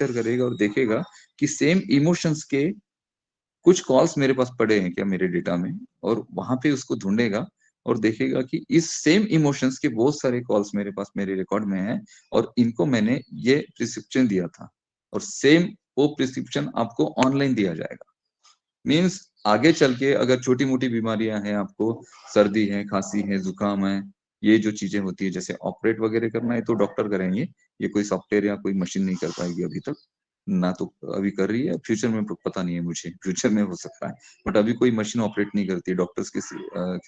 Monitor करेगा और देखेगा कि सेम इमोशंस के कुछ कॉल्स मेरे पास पड़े हैं क्या मेरे डेटा में, और वहां पे उसको ढूंढेगा और देखेगा कि इस सेम इमोशंस के बहुत सारे कॉल्स मेरे पास मेरे रिकॉर्ड में हैं और इनको मैंने ये प्रिस्क्रिप्शन दिया था, और सेम वो प्रिस्क्रिप्शन आपको ऑनलाइन दिया जाएगा। मीन्स आगे चल के अगर छोटी मोटी बीमारियां हैं, आपको सर्दी है, खांसी है, जुकाम है, ये जो चीजें होती है, जैसे ऑपरेट वगैरह करना है तो डॉक्टर करेंगे, ये कोई सॉफ्टवेयर या कोई मशीन नहीं कर पाएगी अभी तक, ना तो अभी कर रही है, फ्यूचर में पता नहीं है मुझे, फ्यूचर में हो सकता है, बट अभी कोई मशीन ऑपरेट नहीं करती है, डॉक्टर्स के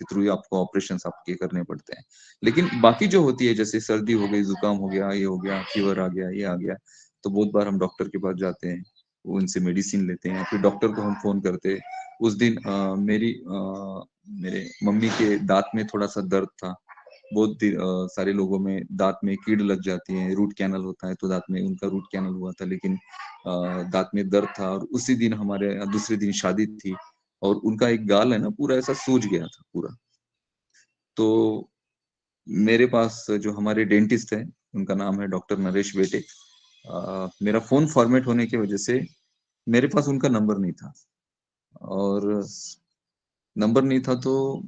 थ्रू ही आपको ऑपरेशन आपके करने पड़ते हैं। लेकिन बाकी जो होती है, जैसे सर्दी हो गई, जुकाम हो गया, ये हो गया, फीवर आ गया, ये आ गया, तो बहुत बार हम डॉक्टर के पास जाते हैं, वो उनसे मेडिसिन लेते हैं, फिर डॉक्टर को हम फोन करते हैं। उस दिन मेरे मम्मी के दांत में थोड़ा सा दर्द था, सारे लोगों में दांत में कीड़ लग जाती है, रूट कैनल होता है, तो दांत में उनका रूट कैनल हुआ था, लेकिन दांत में दर्द था, और उसी दिन हमारे दूसरे दिन शादी थी, और उनका एक गाल है ना पूरा ऐसा सूज गया था पूरा। तो मेरे पास जो हमारे डेंटिस्ट है, उनका नाम है डॉक्टर नरेश बेटे, मेरा फोन फॉर्मेट होने की वजह से मेरे पास उनका नंबर नहीं था, और नंबर नहीं था तो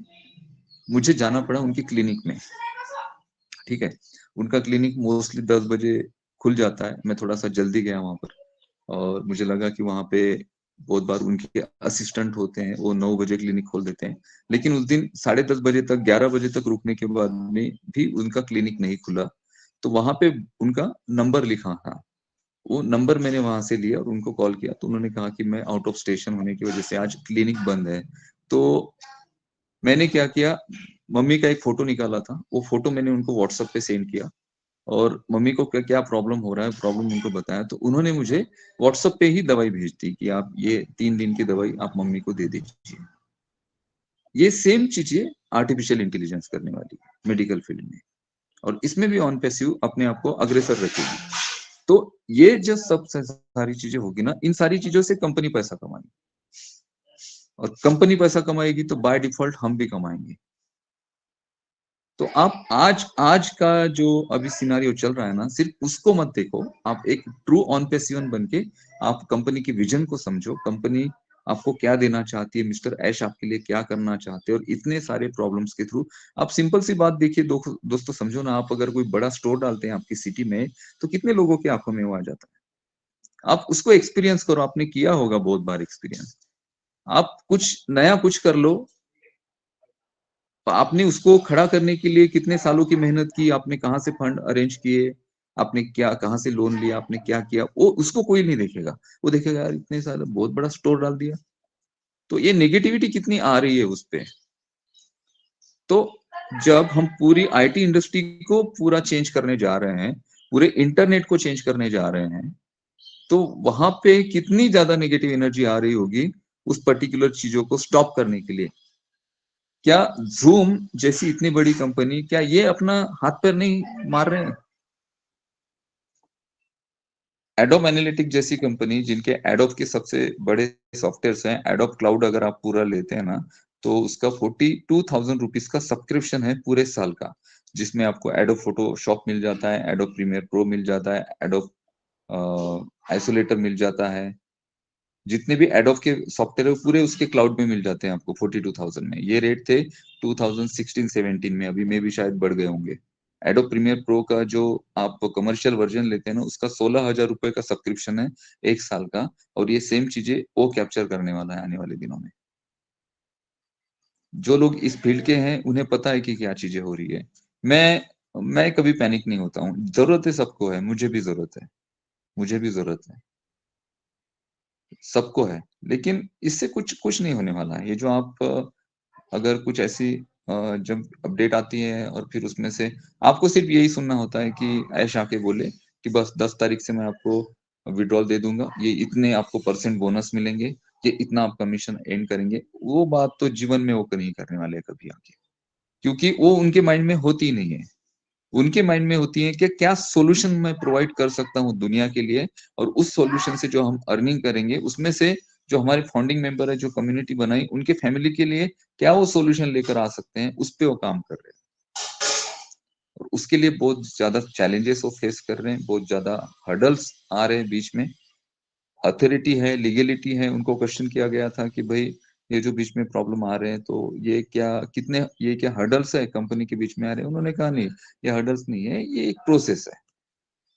मुझे जाना पड़ा उनकी क्लिनिक में। ठीक है, उनका क्लिनिक मोस्टली 10 बजे खुल जाता है, मैं थोड़ा सा जल्दी गया वहां पर, और मुझे लगा कि वहां पे बहुत बार उनके असिस्टेंट होते हैं, वो 9 बजे क्लिनिक खोल देते हैं, लेकिन उस दिन 10:30 बजे तक, 11 बजे तक रुकने के बाद में भी उनका क्लिनिक नहीं खुला। तो वहां पे उनका नंबर लिखा था, वो नंबर मैंने वहां से लिया और उनको कॉल किया, तो उन्होंने कहा कि मैं आउट ऑफ स्टेशन होने की वजह से आज क्लिनिक बंद है। तो मैंने क्या किया, मम्मी का एक फोटो निकाला था, वो फोटो मैंने उनको व्हाट्सएप पे सेंड किया, और मम्मी को क्या क्या प्रॉब्लम हो रहा है, प्रॉब्लम उनको बताया, तो उन्होंने मुझे व्हाट्सएप पे ही दवाई भेज दी कि आप ये 3 दिन की दवाई आप मम्मी को दे दीजिए। ये सेम चीजें आर्टिफिशियल इंटेलिजेंस करने वाली है मेडिकल फील्ड में, और इसमें भी ऑन पैसिव अपने आप को अग्रसर रखेगी। तो ये जो सब सारी चीजें होगी ना, इन सारी चीजों से कंपनी पैसा कमाएगी, और कंपनी पैसा कमाएगी तो बाय डिफॉल्ट हम भी कमाएंगे। तो आप आज आज का जो अभी सिनारियो चल रहा है ना, सिर्फ उसको मत देखो, आप एक ट्रू ऑन पेसिवन बन के आप कंपनी की विजन को समझो, कंपनी आपको क्या देना चाहती है, मिस्टर ऐश आपके लिए क्या करना चाहते हैं, और इतने सारे प्रॉब्लम्स के थ्रू आप सिंपल सी बात देखिए, दोस्तों समझो ना, आप अगर कोई बड़ा स्टोर डालते हैं आपकी सिटी में, तो कितने लोगों की आंखों में वो आ जाता है। आप उसको एक्सपीरियंस करो, आपने किया होगा बहुत बार एक्सपीरियंस, आप कुछ नया कुछ कर लो, तो आपने उसको खड़ा करने के लिए कितने सालों की मेहनत की, आपने कहाँ से फंड अरेंज किए, आपने क्या कहाँ से लोन लिया, आपने क्या किया, वो उसको कोई नहीं देखेगा, वो देखेगा यार इतने साल बहुत बड़ा स्टोर डाल दिया। तो ये नेगेटिविटी कितनी आ रही है उस पे। तो जब हम पूरी आईटी इंडस्ट्री को पूरा चेंज करने जा रहे हैं, पूरे इंटरनेट को चेंज करने जा रहे हैं, तो वहां पे कितनी ज्यादा नेगेटिव एनर्जी आ रही होगी उस पर्टिकुलर चीजों को स्टॉप करने के लिए। क्या जूम जैसी इतनी बड़ी कंपनी, क्या ये अपना हाथ पैर नहीं मार रहे हैं? एडोब एनालिटिक जैसी कंपनी, जिनके एडोब के सबसे बड़े सॉफ्टवेयर हैं, एडोब क्लाउड अगर आप पूरा लेते हैं ना, तो उसका 42,000 रुपीज का सब्सक्रिप्शन है पूरे साल का, जिसमें आपको एडोब फोटोशॉप मिल जाता है, एडोब प्रीमियर प्रो मिल जाता है, एडोब आइसोलेटर मिल जाता है, जितने भी एडोब के सॉफ्टवेयर है पूरे उसके क्लाउड में मिल जाते हैं आपको 42,000 में। ये रेट थे 2016-17 में, अभी में भी शायद बढ़ गए होंगे। एडोब प्रीमियर प्रो का जो आप कमर्शियल वर्जन लेते हैं ना, उसका 16,000 रुपए का सब्सक्रिप्शन है 1 साल का, और ये सेम चीजें वो कैप्चर करने वाला है आने वाले दिनों में। जो लोग इस फील्ड के हैं उन्हें पता है कि क्या चीजें हो रही है। मैं कभी पैनिक नहीं होता हूँ, जरूरत है सबको है, मुझे भी जरूरत है, मुझे भी जरूरत है, सबको है, लेकिन इससे कुछ कुछ नहीं होने वाला है। ये जो आप अगर कुछ ऐसी जब अपडेट आती है और फिर उसमें से आपको सिर्फ यही सुनना होता है कि ऐश आके बोले कि बस 10 तारीख से मैं आपको विड्रॉल दे दूंगा, ये इतने आपको परसेंट बोनस मिलेंगे, ये इतना आप कमीशन एंड करेंगे, वो बात तो जीवन में वो नहीं करने वाले कभी आगे, क्योंकि वो उनके माइंड में होती ही नहीं है। उनके माइंड में होती है कि क्या सॉल्यूशन मैं प्रोवाइड कर सकता हूँ दुनिया के लिए, और उस सॉल्यूशन से जो हम अर्निंग करेंगे उसमें से जो हमारे फाउंडिंग मेंबर है, जो कम्युनिटी बनाई, उनके फैमिली के लिए क्या वो सॉल्यूशन लेकर आ सकते हैं, उस पे वो काम कर रहे हैं। और उसके लिए बहुत ज़्यादा चैलेंजेस वो फेस कर रहे हैं, बहुत ज़्यादा हर्डल्स आ रहे हैं बीच में। अथॉरिटी है, लीगैलिटी है, उनको क्वेश्चन किया गया था कि भई ये जो बीच में प्रॉब्लम आ रहे हैं, तो ये क्या हर्डल्स है कंपनी के बीच में आ रहे हैं? उन्होंने कहा नहीं, ये हर्डल्स नहीं है, ये एक प्रोसेस है।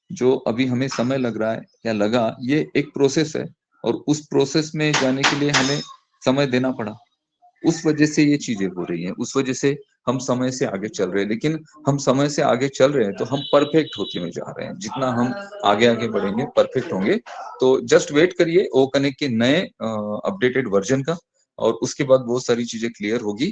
जो अभी हमें समय लग रहा है या लगा, ये एक प्रोसेस है और उस प्रोसेस में जाने के लिए हमें समय देना पड़ा। उस वजह से ये चीज़ें हो रही हैं, उस वजह से हम समय से आगे चल रहे हैं। लेकिन हम समय से आगे चल रहे हैं, तो हम परफेक्ट होते हुए जा रहे हैं। जितना हम आगे-आगे बढ़ेंगे, परफेक्ट होंगे। तो जस्ट वेट करिए ओ कनेक्ट के नए अपडेटेड वर्ज़न का और उसके बाद बहुत सारी चीज़ें क्लियर होगी।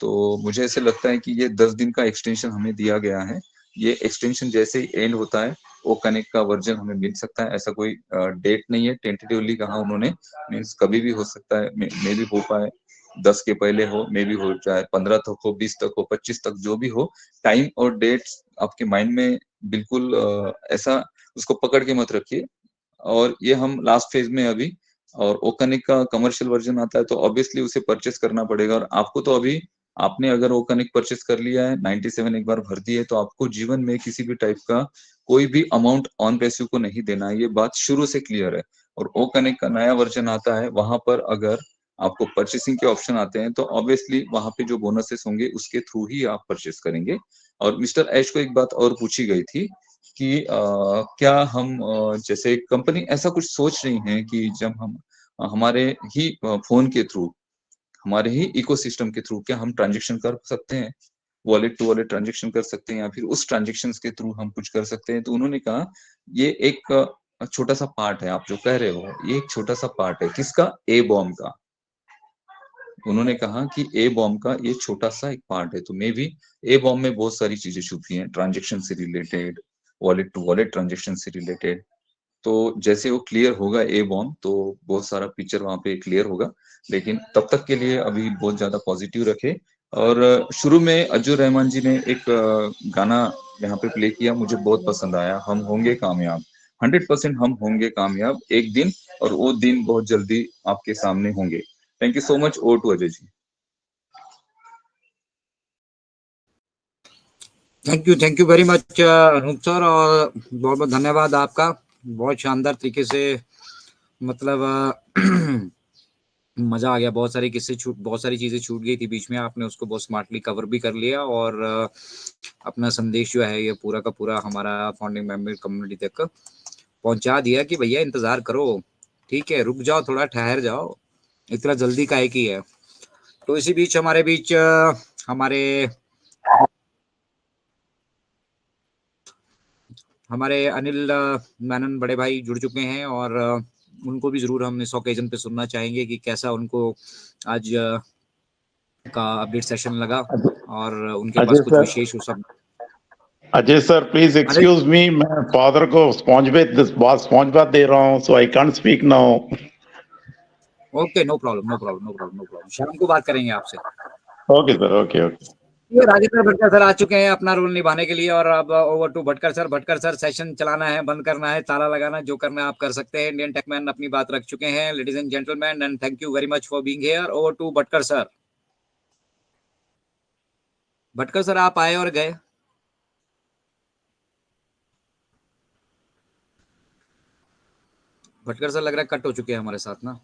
तो मुझे ऐसे लगता है कि ये 10 दिन का एक्सटेंशन हमें दिया गया है। ये एक्सटेंशन जैसे ही एंड होता है, ओ कनेक्ट का वर्ज़न हमें मिल सकता है। ऐसा कोई डेट नहीं है, टेंटेटिवली कहा उन्होंने, मीन्स कभी भी हो सकता है, मे बी हो पाए। 10 के पहले हो, मे बी हो जाए 15 तक हो, 20 तक हो, 25 तक जो भी हो, टाइम और डेट्स आपके माइंड में बिल्कुल ऐसा उसको पकड़ के मत रखिए। और ये हम लास्ट फेज़ में अभी और ओकनिक का कमर्शियल वर्ज़न आता है तो ऑब्वियसली उसे परचेज़ करना पड़ेगा और आपको तो अभी आपने अगर ओकनिक परचेज़ कर लिया है, 97 एक बार भर दिए तो आपको जीवन में किसी भी टाइप का कोई भी अमाउंट ऑन पैसिव को नहीं देना है, ये बात शुरू से क्लियर है। और ओकनिक का नया वर्ज़न आता है, वहाँ पर अगर आपको परचेसिंग के ऑप्शन आते हैं, तो ऑब्वियसली वहाँ पे जो बोनसेस होंगे उसके थ्रू ही आप परचेज़ करेंगे। और मिस्टर ऐश को एक बात और पूछी गई थी कि क्या हम जैसे कंपनी ऐसा कुछ सोच रही है कि जब हम हमारे ही फ़ोन के थ्रू, हमारे ही इकोसिस्टम के थ्रू क्या हम ट्रांज़ैक्शन कर सकते हैं? वॉलेट टू वॉलेट ट्रांज़ैक्शन कर सकते हैं या फिर उस ट्रांज़ैक्शंस के थ्रू हम कुछ कर सकते हैं? तो उन्होंने कहा, ये एक छोटा-सा पार्ट है, आप जो कह रहे हो, ये एक छोटा-सा पार्ट है। किसका? ए बॉम्ब का। उन्होंने कहा कि ए बॉम्ब का ये छोटा-सा एक पार्ट है, तो मेबी ए बॉम्ब में बहुत सारी चीज़ें छुपी हैं, ट्रांज़ैक्शन से related, wallet to wallet transaction से रिलेटेड। तो जैसे वो क्लियर होगा ए बॉम्ब, तो बहुत सारा पिक्चर वहाँ पे क्लियर होगा। लेकिन तब तक के लिए अभी बहुत ज़्यादा पॉज़िटिव रखें और शुरू में अज़्ज़ुर रहमान जी ने एक गाना यहाँ पे प्ले किया, मुझे बहुत पसंद आया, हम होंगे कामयाब। 100% हम होंगे कामयाब एक दिन और वो दिन बहुत जल्दी आपके सामने होंगे। Thank you so much. Over to Ajay ji. Thank you very much Anoop sir, और बहुत बहुत धन्यवाद आपका। बहुत शानदार तरीके से मतलब मजा आ गया। बहुत सारी चीजें छूट गई थी बीच में, आपने उसको बहुत स्मार्टली कवर भी कर लिया और अपना संदेश जो है ये पूरा का पूरा हमारा फाउंडिंग मेंबर कम्युनिटी तक पहुंचा दिया कि भैया इंतजार करो, ठीक है, रुक जाओ, थोड़ा ठहर जाओ, इतना जल्दी काहे की है। तो इसी बीच हमारे बीच हमारे अनिल मेनन बड़े भाई जुड़ चुके हैं और उनको भी जरूर हम इस ओकेजन पे सुनना चाहेंगे कि कैसा उनको आज का अपडेट सेशन लगा और उनके पास अजय कुछ सर, विशेष हो सब। Ajay sir please Anil, excuse me, मैं फादर को स्पॉन्ज बात दे रहा हूँ, so I can't speak now. Okay, no problem, no problem, no problem, no problem, शाम को बात करेंगे आपसे। Okay sir, okay okay. ये राजेंद्र भटकर सर आ चुके हैं अपना रोल निभाने के लिए और अब over to Bhatkar sir. Bhatkar sir, session चलाना है, बंद करना है, ताला लगाना, जो करना है आप कर सकते हैं। इंडियन टेकमैन अपनी बात रख चुके हैं। Ladies and gentleman, and thank you very much for being here. Over to Bhatkar sir. Bhatkar sir आप आए और गए। भटकर सर लग रहा है कट हो चुके हैं हमारे साथ ना।